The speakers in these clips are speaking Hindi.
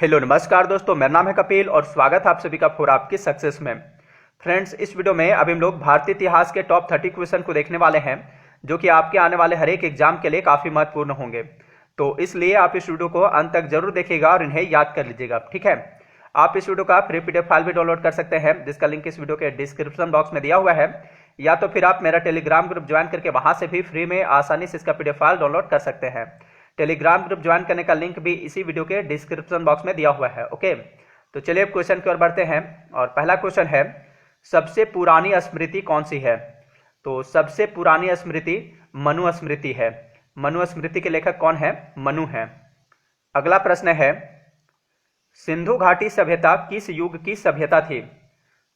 हेलो नमस्कार दोस्तों, मेरा नाम है कपिल और स्वागत है आप सभी का फॉर आपकी सक्सेस में। फ्रेंड्स, इस वीडियो में अभी हम लोग भारतीय इतिहास के टॉप 30 क्वेश्चन को देखने वाले हैं जो कि आपके आने वाले हर एक एग्जाम के लिए काफी महत्वपूर्ण होंगे। तो इसलिए आप इस वीडियो को अंत तक जरूर देखिएगा और इन्हें याद कर लीजिएगा, ठीक है। आप इस वीडियो का फ्री पीडीएफ फाइल भी डाउनलोड कर सकते हैं जिसका लिंक इस वीडियो के डिस्क्रिप्शन बॉक्स में दिया हुआ है, या तो फिर आप मेरा टेलीग्राम ग्रुप ज्वाइन करके वहां से भी फ्री में आसानी से इसका पीडीएफ फाइल डाउनलोड कर सकते हैं। टेलीग्राम ग्रुप ज्वाइन करने का लिंक भी इसी वीडियो के डिस्क्रिप्शन बॉक्स में दिया हुआ है। ओके, तो चलिए क्वेश्चन की ओर बढ़ते हैं। और पहला क्वेश्चन है, सबसे पुरानी स्मृति कौन सी है? तो सबसे पुरानी स्मृति मनु स्मृति है। मनु स्मृति के लेखक कौन है? मनु है। अगला प्रश्न है, सिंधु घाटी सभ्यता किस युग की सभ्यता थी?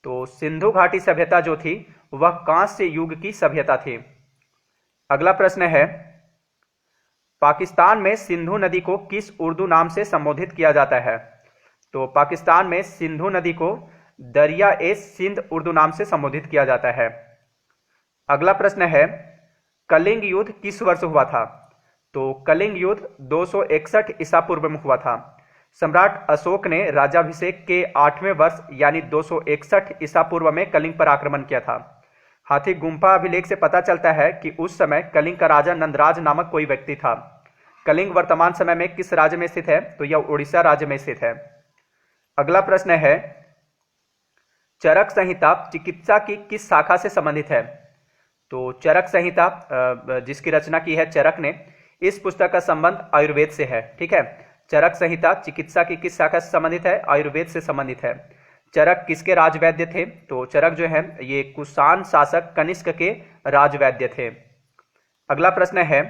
तो सिंधु घाटी सभ्यता जो थी वह कांस्य युग की सभ्यता थी। अगला प्रश्न है, पाकिस्तान में सिंधु नदी को किस उर्दू नाम से संबोधित किया जाता है? तो पाकिस्तान में सिंधु नदी को दरिया ए सिंध उर्दू नाम से संबोधित किया जाता है। अगला प्रश्न है, कलिंग युद्ध किस वर्ष हुआ था? तो कलिंग युद्ध 261 ईसा पूर्व में हुआ था। सम्राट अशोक ने राज्याभिषेक के 8वें वर्ष यानी 261 ईसा पूर्व में कलिंग पर आक्रमण किया था। हाथी गुम्फा अभिलेख से पता चलता है कि उस समय कलिंग का राजा नंदराज नामक कोई व्यक्ति था। कलिंग वर्तमान समय में किस राज्य में स्थित है? तो यह उड़ीसा राज्य में स्थित है। अगला प्रश्न है, चरक संहिता चिकित्सा की किस शाखा से संबंधित है? तो चरक संहिता जिसकी रचना की है चरक ने, इस पुस्तक का संबंध आयुर्वेद से है, ठीक है। चरक संहिता चिकित्सा की किस शाखा से संबंधित है? आयुर्वेद से संबंधित है। चरक किसके राजवैद्य थे? तो चरक जो है ये कुषाण शासक कनिष्क के राजवैद्य थे। अगला प्रश्न है,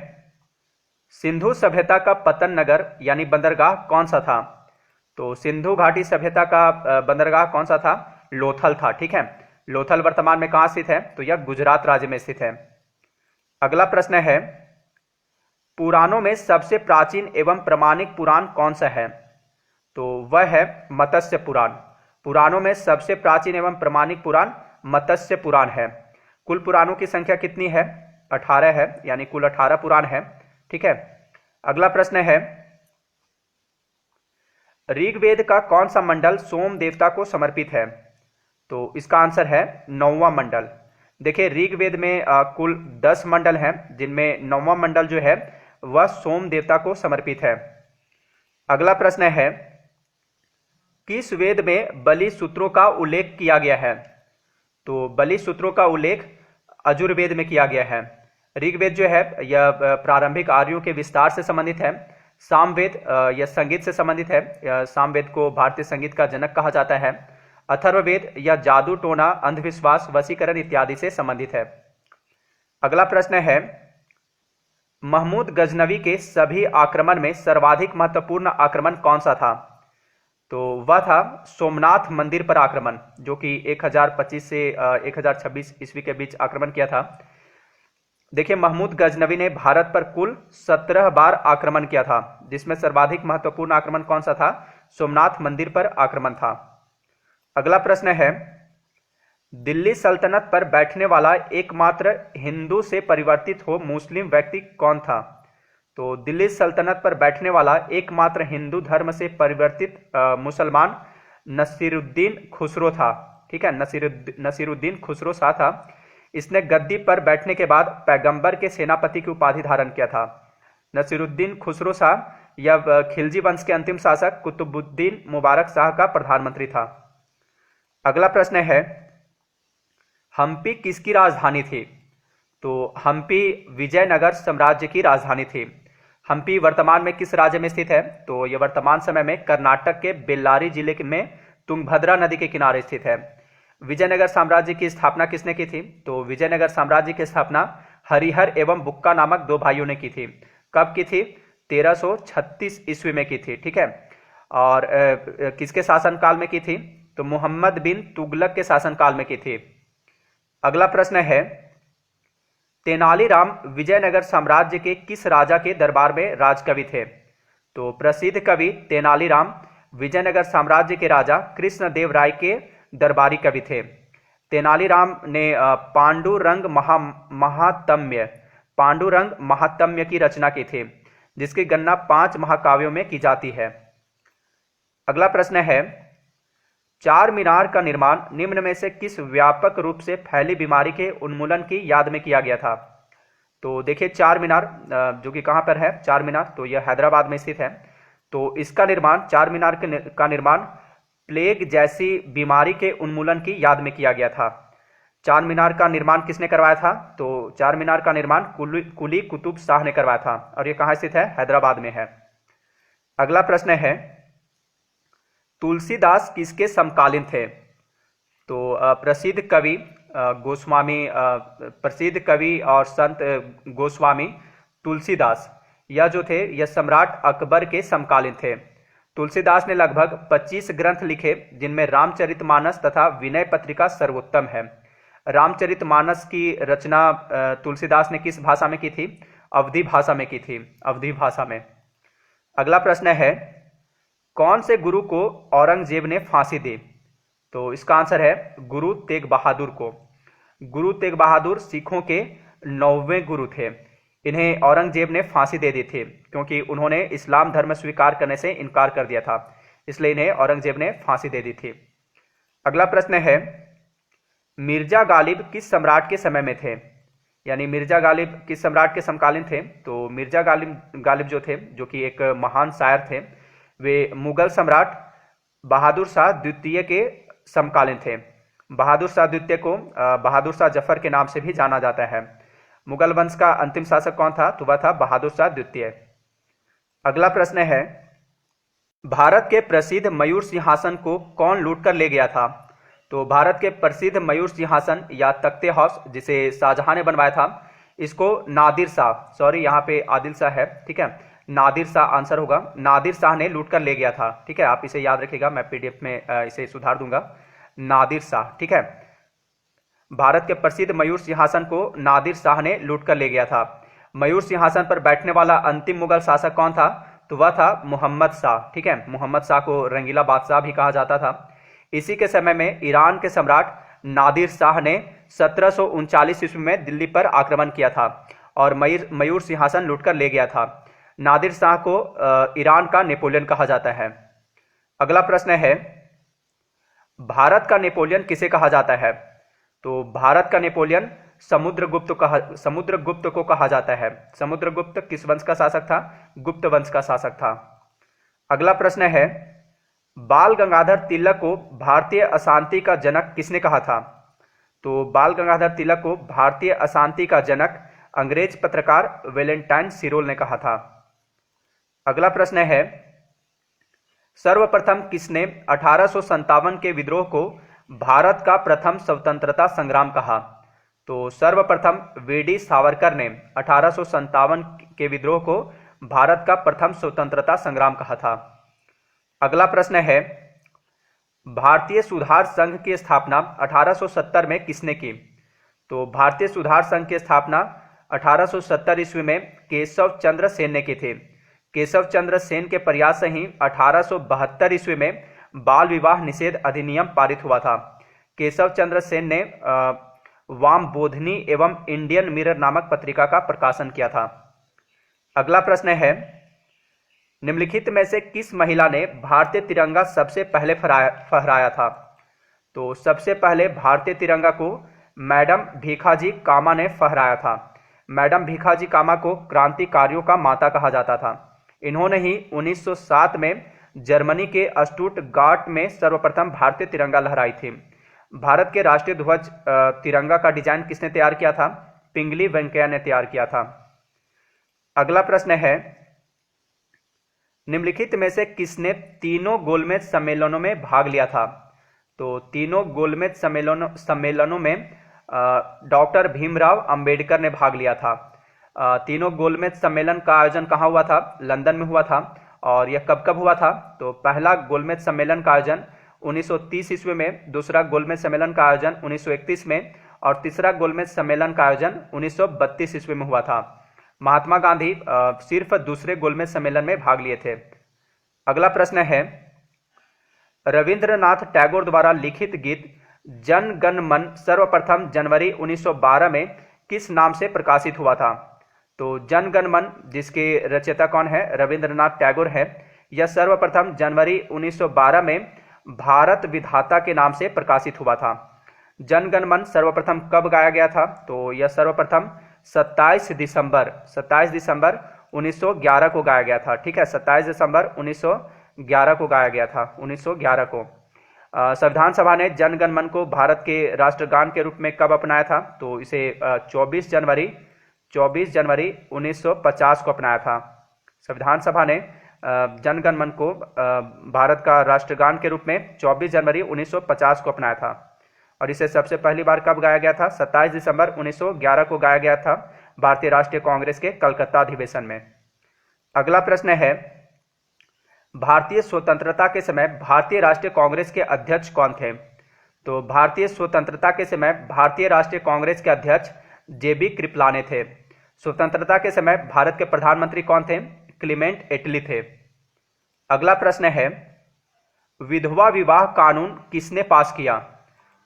सिंधु सभ्यता का पतन नगर यानी बंदरगाह कौन सा था? तो सिंधु घाटी सभ्यता का बंदरगाह कौन सा था? लोथल था, ठीक है। लोथल वर्तमान में कहां स्थित है? तो यह गुजरात राज्य में स्थित है। अगला प्रश्न है, पुराणों में सबसे प्राचीन एवं प्रामाणिक पुराण कौन सा है? तो वह है मत्स्य पुराण। पुराणों में सबसे प्राचीन एवं प्रामाणिक पुराण मत्स्य पुराण है। कुल पुराणों की संख्या कितनी है? 18 है, यानी कुल 18 पुराण है, ठीक है। अगला प्रश्न है, ऋग्वेद का कौन सा मंडल सोम देवता को समर्पित है? तो इसका आंसर है 9वां मंडल। देखिए, ऋग्वेद में कुल 10 मंडल हैं जिनमें 9वां मंडल जो है वह सोम देवता को समर्पित है। अगला प्रश्न है, किस वेद में बलि सूत्रों का उल्लेख किया गया है? तो बलि सूत्रों का उल्लेख अजुर्वेद में किया गया है। ऋग्वेद जो है यह प्रारंभिक आर्यों के विस्तार से संबंधित है। सामवेद यह संगीत से संबंधित है। सामवेद को भारतीय संगीत का जनक कहा जाता है। अथर्ववेद यह जादू टोना अंधविश्वास वशीकरण इत्यादि से संबंधित है। अगला प्रश्न है, महमूद गजनवी के सभी आक्रमण में सर्वाधिक महत्वपूर्ण आक्रमण कौन सा था? तो वह था सोमनाथ मंदिर पर आक्रमण, जो कि 1025 से 1026 ईस्वी के बीच आक्रमण किया था। देखिए, महमूद गजनवी ने भारत पर कुल 17 बार आक्रमण किया था, जिसमें सर्वाधिक महत्वपूर्ण आक्रमण कौन सा था? सोमनाथ मंदिर पर आक्रमण था। अगला प्रश्न है, दिल्ली सल्तनत पर बैठने वाला एकमात्र हिंदू से परिवर्तित हो मुस्लिम व्यक्ति कौन था? तो दिल्ली सल्तनत पर बैठने वाला एकमात्र हिंदू धर्म से परिवर्तित मुसलमान नसीरुद्दीन खुसरो था, ठीक है। नसीरुद्दीन खुसरो शाह था। इसने गद्दी पर बैठने के बाद पैगंबर के सेनापति की उपाधि धारण किया था। नसीरुद्दीन खुसरो शाह यह खिलजी वंश के अंतिम शासक कुतुबुद्दीन मुबारक शाह का प्रधानमंत्री था। अगला प्रश्न है, हम्पी किसकी राजधानी थी? तो हम्पी विजयनगर साम्राज्य की राजधानी थी। हम्पी वर्तमान में किस राज्य में स्थित है? तो यह वर्तमान समय में कर्नाटक के बेल्लारी जिले में तुंगभद्रा नदी के किनारे स्थित है। विजयनगर साम्राज्य की स्थापना किसने की थी? तो विजयनगर साम्राज्य की स्थापना हरिहर एवं बुक्का नामक 2 भाइयों ने की थी। कब की थी? 1336 ईस्वी में की थी, ठीक है। और किसके शासनकाल में की थी? तो मोहम्मद बिन तुगलक के शासनकाल में की थी। अगला प्रश्न है, तेनालीराम विजयनगर साम्राज्य के किस राजा के दरबार में राजकवि थे? तो प्रसिद्ध कवि तेनालीराम विजयनगर साम्राज्य के राजा कृष्णदेव राय के दरबारी कवि थे। तेनालीराम ने पांडुरंग महात्म्य की रचना की थी, जिसकी गणना 5 महाकाव्यों में की जाती है। अगला प्रश्न है, चार मीनार का निर्माण निम्न में से किस व्यापक रूप से फैली बीमारी के उन्मूलन की याद में किया गया था? तो देखिए चार मीनार जो कि कहाँ पर है चार मीनार, तो यह हैदराबाद में स्थित है। तो इसका निर्माण चार मीनार का निर्माण प्लेग जैसी बीमारी के उन्मूलन की याद में किया गया था। चार मीनार का निर्माण किसने करवाया था? तो चार मीनार का निर्माण कुली कुतुब शाह ने करवाया था और यह कहाँ स्थित है? हैदराबाद में है। अगला प्रश्न है, तुलसीदास किसके समकालीन थे? तो प्रसिद्ध कवि गोस्वामी, प्रसिद्ध कवि और संत गोस्वामी तुलसीदास यह जो थे यह सम्राट अकबर के समकालीन थे। तुलसीदास ने लगभग 25 ग्रंथ लिखे जिनमें रामचरितमानस तथा विनय पत्रिका सर्वोत्तम है। रामचरितमानस की रचना तुलसीदास ने किस भाषा में की थी? अवधी भाषा में की थी, अवधी भाषा में। अगला प्रश्न है, कौन से गुरु को औरंगजेब ने फांसी दी? तो इसका आंसर है गुरु तेग बहादुर को। गुरु तेग बहादुर सिखों के 9वें गुरु थे। इन्हें औरंगजेब ने फांसी दे दी थी क्योंकि उन्होंने इस्लाम धर्म स्वीकार करने से इनकार कर दिया था, इसलिए इन्हें औरंगजेब ने फांसी दे दी थी। अगला प्रश्न है, मिर्जा गालिब किस सम्राट के समय में थे? यानी मिर्जा गालिब किस सम्राट के समकालीन थे? तो मिर्जा गालिब जो थे, जो कि एक महान शायर थे, वे मुगल सम्राट बहादुर शाह द्वितीय के समकालीन थे। बहादुर शाह द्वितीय को बहादुर शाह जफर के नाम से भी जाना जाता है। मुगल वंश का अंतिम शासक कौन था? तो वह था बहादुर शाह द्वितीय। अगला प्रश्न है, भारत के प्रसिद्ध मयूर सिंहासन को कौन लूट कर ले गया था? तो भारत के प्रसिद्ध मयूर सिंहासन या तख्ते हाउस जिसे शाहजहां ने बनवाया था, इसको नादिर शाह, सॉरी यहाँ पे आदिल शाह है, ठीक है, नादिर शाह आंसर होगा, नादिर शाह ने लूट कर ले गया था। ठीक है, आप इसे याद रखिएगा, मैं पीडीएफ में इसे सुधार दूंगा। नादिर शाह, ठीक है, भारत के प्रसिद्ध मयूर सिंहासन को नादिर शाह ने लूट कर ले गया था। मयूर सिंहासन पर बैठने वाला अंतिम मुगल शासक कौन था? तो वह था मोहम्मद शाह। ठीक है, मोहम्मद शाह को रंगीला बादशाह भी कहा जाता था। इसी के समय में ईरान के सम्राट नादिर शाह ने 1739 ईस्वी में दिल्ली पर आक्रमण किया था और मयूर सिंहासन लूटकर ले गया था। नादिर शाह को ईरान का नेपोलियन कहा जाता है। अगला प्रश्न है, भारत का नेपोलियन किसे कहा जाता है? तो भारत का नेपोलियन समुद्रगुप्त को कहा जाता है। समुद्रगुप्त किस वंश का शासक था? गुप्त वंश का शासक था। अगला प्रश्न है, बाल गंगाधर तिलक को भारतीय अशांति का जनक किसने कहा था? तो बाल गंगाधर तिलक को भारतीय अशांति का जनक अंग्रेज पत्रकार वैलेंटाइन सिरोल ने कहा था। अगला प्रश्न है, सर्वप्रथम किसने 1857 के विद्रोह को भारत का प्रथम स्वतंत्रता संग्राम कहा? तो सर्वप्रथम वीडी सावरकर ने 1857 के विद्रोह को भारत का प्रथम स्वतंत्रता संग्राम कहा था। अगला प्रश्न है, भारतीय सुधार संघ की स्थापना 1870 में किसने की? तो भारतीय सुधार संघ की स्थापना 1870 ईस्वी में केशव चंद्र सेन ने की थी। केशव चंद्र सेन के प्रयास से ही 1872 ईस्वी में बाल विवाह निषेध अधिनियम पारित हुआ था। केशव चंद्र सेन ने वाम बोधनी एवं इंडियन मिरर नामक पत्रिका का प्रकाशन किया था। अगला प्रश्न है, निम्नलिखित में से किस महिला ने भारतीय तिरंगा सबसे पहले फहराया था? तो सबसे पहले भारतीय तिरंगा को मैडम भीखाजी कामा ने फहराया था। मैडम भीखाजी कामा को क्रांतिकारियों का माता कहा जाता था। इन्होंने ही 1907 में जर्मनी के स्टुटगार्ट में सर्वप्रथम भारतीय तिरंगा लहराई थी। भारत के राष्ट्रीय ध्वज तिरंगा का डिजाइन किसने तैयार किया था? पिंगली वेंकैया ने तैयार किया था। अगला प्रश्न है, निम्नलिखित में से किसने तीनों गोलमेज सम्मेलनों में भाग लिया था? तो तीनों गोलमेज सम्मेलनों में डॉक्टर भीमराव अंबेडकर ने भाग लिया था। तीनों गोलमेज सम्मेलन का आयोजन कहाँ हुआ था? लंदन में हुआ था। और यह कब कब हुआ था? तो पहला गोलमेज सम्मेलन का आयोजन 1930 ईस्वी में, दूसरा गोलमेज सम्मेलन का आयोजन 1931 में और तीसरा गोलमेज सम्मेलन का आयोजन 1932 ईस्वी में हुआ था। महात्मा गांधी सिर्फ दूसरे गोलमेज सम्मेलन में भाग लिए थे। अगला प्रश्न है, रविंद्रनाथ टैगोर द्वारा लिखित गीत जन गण मन सर्वप्रथम जनवरी 1912 में किस नाम से प्रकाशित हुआ था? तो जन गण मन, जिसके रचयिता कौन है? रविंद्रनाथ टैगोर है। यह सर्वप्रथम जनवरी 1912 में भारत विधाता के नाम से प्रकाशित हुआ था। जन गण मन सर्वप्रथम कब गाया गया था? तो यह सर्वप्रथम 27 दिसंबर 1911 को गाया गया था। ठीक है, 27 दिसंबर 1911 को गाया गया था, 1911 को। संविधान सभा ने जन गण मन को भारत के राष्ट्रगान के रूप में कब अपनाया था? तो इसे 24 जनवरी 1950 को अपनाया था। संविधान सभा ने जन गण मन को भारत का राष्ट्रगान के रूप में 24 जनवरी 1950 को अपनाया था। और इसे सबसे पहली बार कब गाया गया था? 27 दिसंबर 1911 को गाया गया था भारतीय राष्ट्रीय कांग्रेस के कलकत्ता अधिवेशन में। अगला प्रश्न है, भारतीय स्वतंत्रता के समय भारतीय राष्ट्रीय कांग्रेस के अध्यक्ष कौन थे? तो भारतीय स्वतंत्रता के समय भारतीय राष्ट्रीय कांग्रेस के अध्यक्ष जेबी कृपलानी थे। स्वतंत्रता के समय भारत के प्रधानमंत्री कौन थे? क्लीमेंट एटली थे। अगला प्रश्न है, विधवा विवाह कानून किसने पास किया?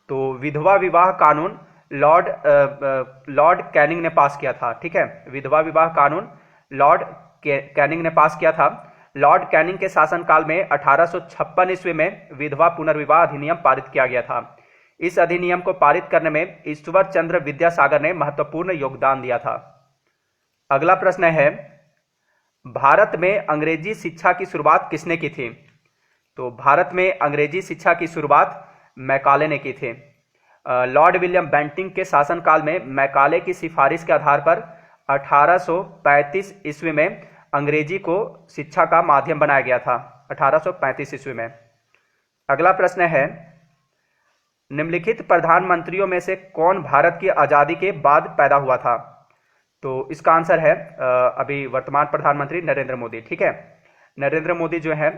तो विधवा विवाह कानून लॉर्ड कैनिंग ने पास किया था। ठीक है, विधवा विवाह कानून लॉर्ड कैनिंग ने पास किया था। लॉर्ड कैनिंग के शासनकाल में 1856 ईस्वी में विधवा पुनर्विवाह अधिनियम पारित किया गया था। इस अधिनियम को पारित करने में ईश्वर चंद्र विद्यासागर ने महत्वपूर्ण योगदान दिया था। अगला प्रश्न है, भारत में अंग्रेजी शिक्षा की शुरुआत किसने की थी? तो भारत में अंग्रेजी शिक्षा की शुरुआत मैकाले ने की थी। लॉर्ड विलियम बेंटिंक के शासनकाल में मैकाले की सिफारिश के आधार पर 1835 ईस्वी में अंग्रेजी को शिक्षा का माध्यम बनाया गया था, 1835 ईस्वी में। अगला प्रश्न है, निम्नलिखित प्रधानमंत्रियों में से कौन भारत की आजादी के बाद पैदा हुआ था? तो इसका आंसर है अभी वर्तमान प्रधानमंत्री नरेंद्र मोदी। ठीक है, नरेंद्र मोदी जो है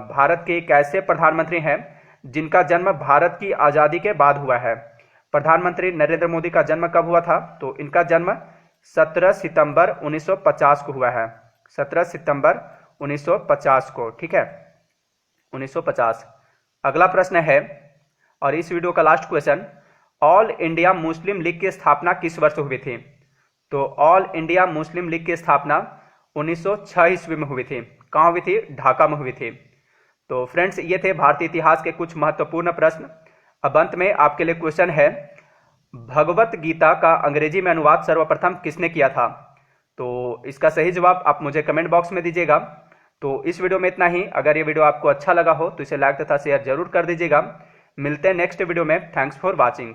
भारत के एक ऐसे प्रधानमंत्री हैं जिनका जन्म भारत की आजादी के बाद हुआ है। प्रधानमंत्री नरेंद्र मोदी का जन्म कब हुआ था? तो इनका जन्म 17 सितंबर 1950 को हुआ है, 17 सितंबर 1950 को। ठीक है, 1950। अगला प्रश्न है, और इस वीडियो का last question, all India Muslim league की स्थापना किस वर्ष हुई थी? तो ऑल इंडिया मुस्लिम लीग की स्थापना 1906 ईस्वी में हुई थी। कहाँ हुई थी? ढाका में हुई थी। तो फ्रेंड्स, ये थे भारतीय इतिहास के कुछ महत्वपूर्ण प्रश्न। अब अंत में आपके लिए क्वेश्चन है, भगवत गीता का अंग्रेजी में अनुवाद सर्वप्रथम किसने किया था? तो इसका सही जवाब आप मुझे कमेंट बॉक्स में दीजिएगा। तो इस वीडियो में इतना ही। अगर ये वीडियो आपको अच्छा लगा हो तो इसे लाइक तथा शेयर जरूर कर दीजिएगा। मिलते हैं नेक्स्ट वीडियो में। Thanks for watching.